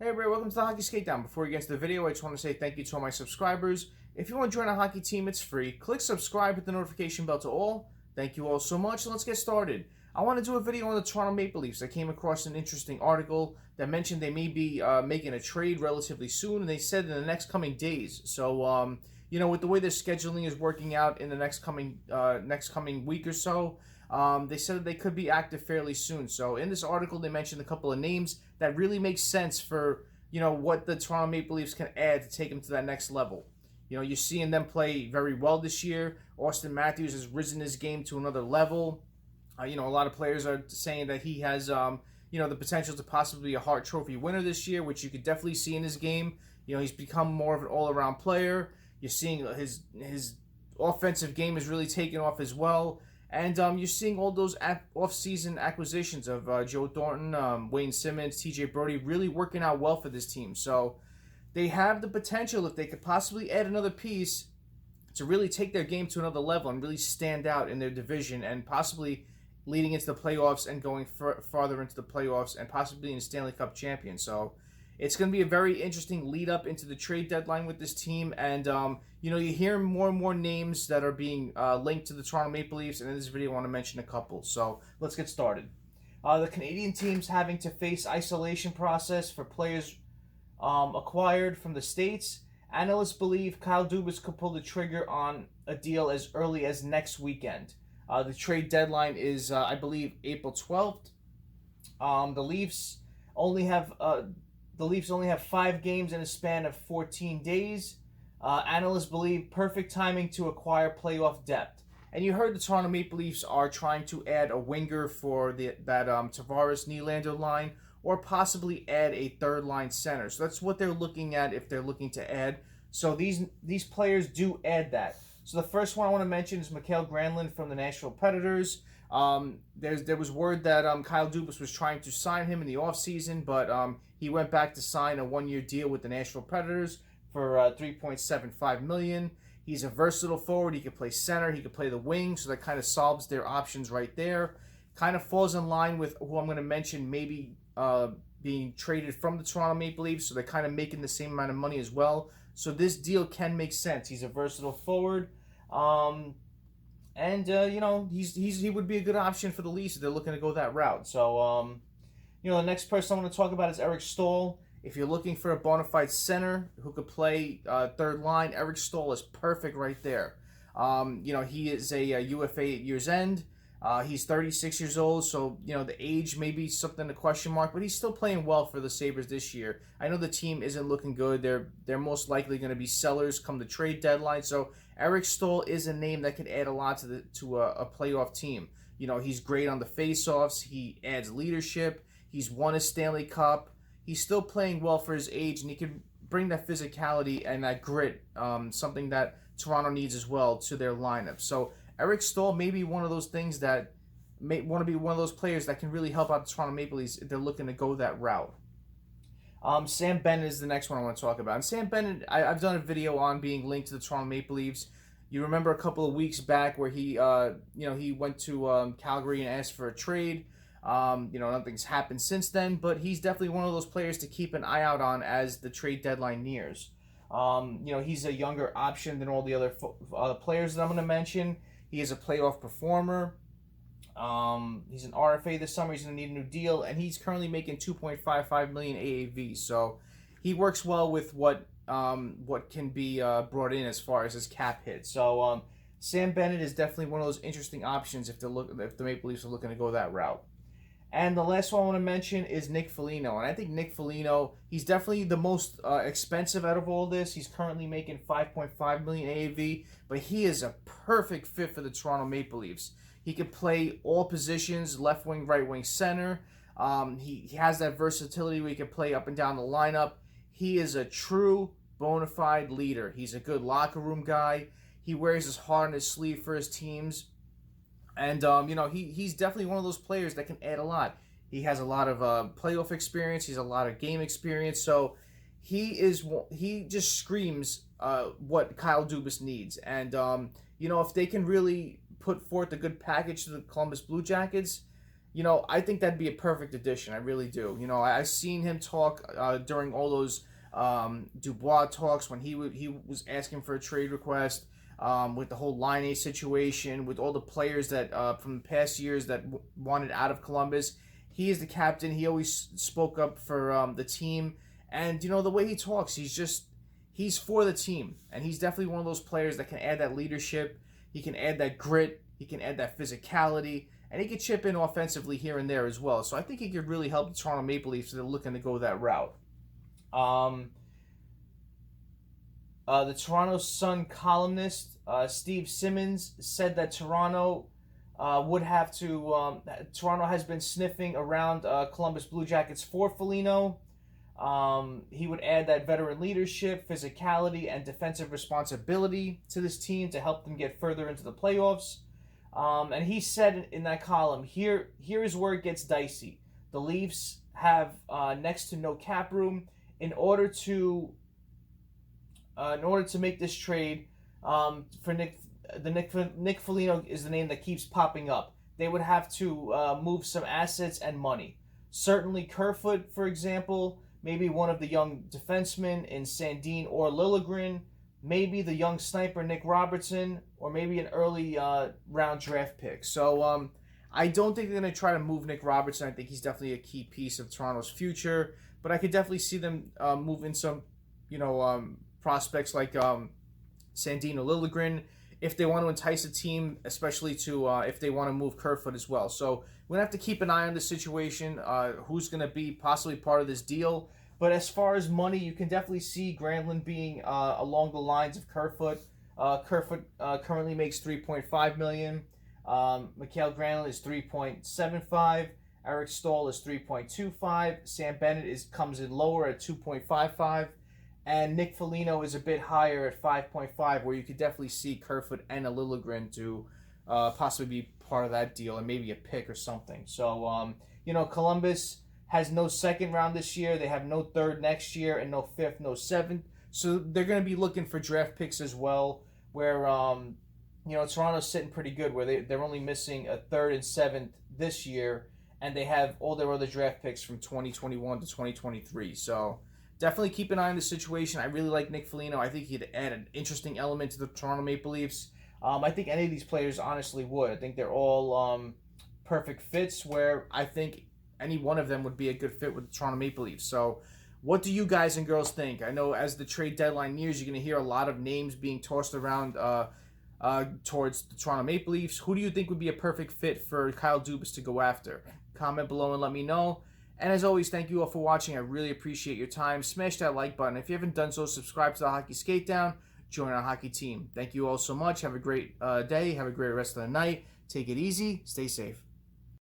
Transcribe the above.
Hey everybody, welcome to the Hockey SKATEDOWN. Before we get into the video, I just want to say thank you to all my subscribers. If you want to join a hockey team, it's free. Click subscribe, hit the notification bell to all. Thank you all so much, and let's get started. I want to do a video on the Toronto Maple Leafs. I came across an interesting article that mentioned they may be making a trade relatively soon, and they said in the next coming days. So, with the way their scheduling is working out in the next coming week or so, they said that they could be active fairly soon. So in this article, they mentioned a couple of names that really make sense for, what the Toronto Maple Leafs can add to take them to that next level. You're seeing them play very well this year. Austin Matthews has risen his game to another level. A lot of players are saying that he has, the potential to possibly be a Hart Trophy winner this year, which you could definitely see in his game. He's become more of an all-around player. You're seeing his offensive game is really taking off as well. And you're seeing all those off-season acquisitions of Joe Thornton, Wayne Simmons, TJ Brody really working out well for this team. So they have the potential, if they could possibly add another piece, to really take their game to another level and really stand out in their division and possibly leading into the playoffs and going farther into the playoffs and possibly in Stanley Cup champion. So it's going to be a very interesting lead up into the trade deadline with this team. And, you hear more and more names that are being linked to the Toronto Maple Leafs. And in this video, I want to mention a couple. So let's get started. The Canadian teams having to face isolation process for players acquired from the States. Analysts believe Kyle Dubas could pull the trigger on a deal as early as next weekend. The trade deadline is, I believe, April 12th. The Leafs only have 5 games in a span of 14 days. Analysts believe perfect timing to acquire playoff depth. And you heard the Toronto Maple Leafs are trying to add a winger for that Tavares Nylander line, or possibly add a third-line center. So that's what they're looking at if they're looking to add. So these players do add that. So the first one I want to mention is Mikael Granlund from the Nashville Predators. There was word that Kyle Dubas was trying to sign him in the offseason, but he went back to sign a one-year deal with the Nashville Predators for $3.75 million. He's a versatile forward. He can play center. He can play the wing, so that kind of solves their options right there. Kind of falls in line with who I'm going to mention maybe being traded from the Toronto Maple Leafs, so they're kind of making the same amount of money as well. So this deal can make sense. He's a versatile forward. He would be a good option for the Leafs if they're looking to go that route. So, the next person I want to talk about is Eric Staal. If you're looking for a bona fide center who could play third line, Eric Staal is perfect right there. He is a UFA at year's end. He's 36 years old, so, the age may be something to question mark, but he's still playing well for the Sabres this year. I know the team isn't looking good. They're most likely going to be sellers come the trade deadline, so Eric Staal is a name that could add a lot to a playoff team. He's great on the faceoffs. He adds leadership. He's won a Stanley Cup. He's still playing well for his age, and he can bring that physicality and that grit, something that Toronto needs as well, to their lineup. So Eric Staal may be one of those things that may want to be one of those players that can really help out the Toronto Maple Leafs if they're looking to go that route. Sam Bennett is the next one I want to talk about. And Sam Bennett, I've done a video on being linked to the Toronto Maple Leafs. You remember a couple of weeks back where he went to Calgary and asked for a trade. Nothing's happened since then, but he's definitely one of those players to keep an eye out on as the trade deadline nears. He's a younger option than all the other players that I'm going to mention. He is a playoff performer. He's an RFA this summer. He's going to need a new deal, and he's currently making $2.55 million AAV. So he works well with what can be brought in as far as his cap hit. So Sam Bennett is definitely one of those interesting options if the Maple Leafs are looking to go that route. And the last one I want to mention is Nick Foligno. And I think Nick Foligno, he's definitely the most expensive out of all this. He's currently making $5.5 million AAV, but he is a perfect fit for the Toronto Maple Leafs. He can play all positions, left wing, right wing, center. He has that versatility where he can play up and down the lineup. He is a true bona fide leader. He's a good locker room guy. He wears his heart on his sleeve for his teams. And, he's definitely one of those players that can add a lot. He has a lot of playoff experience. He's a lot of game experience. So he just screams what Kyle Dubas needs. And, if they can really put forth a good package to the Columbus Blue Jackets, you know, I think that'd be a perfect addition. I really do. You know, I've seen him talk during all those Dubois talks when he was asking for a trade request, with the whole Line A situation, with all the players that from the past years that wanted out of Columbus. He is the captain. He always spoke up for the team. And, you know, the way he talks, he's for the team. And he's definitely one of those players that can add that leadership. He can add that grit. He can add that physicality. And he can chip in offensively here and there as well. So I think he could really help the Toronto Maple Leafs if they're looking to go that route. The Toronto Sun columnist, Steve Simmons, said that Toronto would have to... Toronto has been sniffing around Columbus Blue Jackets for Foligno. He would add that veteran leadership, physicality, and defensive responsibility to this team to help them get further into the playoffs. And he said in that column, here is where it gets dicey. The Leafs have next to no cap room. In order to make this trade for Nick Foligno is the name that keeps popping up. They would have to move some assets and money. Certainly Kerfoot, for example, maybe one of the young defensemen in Sandin or Liljegren, maybe the young sniper Nick Robertson, or maybe an early round draft pick. So I don't think they're going to try to move Nick Robertson. I think he's definitely a key piece of Toronto's future. But I could definitely see them move in some, prospects like Sandin or Liljegren if they want to entice a team, especially to if they want to move Kerfoot as well. So we're going to have to keep an eye on the situation, who's going to be possibly part of this deal. But as far as money, you can definitely see Granlund being along the lines of Kerfoot. Kerfoot currently makes $3.5 million. Mikael Granlund is $3.75. Eric Staal is $3.25. Sam Bennett comes in lower at $2.55. And Nick Foligno is a bit higher at $5.5, where you could definitely see Kerfoot and a Liljegren to possibly be part of that deal, and maybe a pick or something. So, Columbus has no second round this year. They have no third next year, and no fifth, no seventh. So they're going to be looking for draft picks as well, where, Toronto's sitting pretty good, where they're only missing a third and seventh this year, and they have all their other draft picks from 2021 to 2023. So definitely keep an eye on the situation. I really like Nick Foligno. I think he'd add an interesting element to the Toronto Maple Leafs. I think any of these players honestly would. I think they're all perfect fits, where I think any one of them would be a good fit with the Toronto Maple Leafs. So what do you guys and girls think? I know as the trade deadline nears, you're going to hear a lot of names being tossed around towards the Toronto Maple Leafs. Who do you think would be a perfect fit for Kyle Dubas to go after? Comment below and let me know. And as always, thank you all for watching. I really appreciate your time. Smash that like button. If you haven't done so, subscribe to the Hockey SKATEDOWN. Join our hockey team. Thank you all so much. Have a great day. Have a great rest of the night. Take it easy. Stay safe.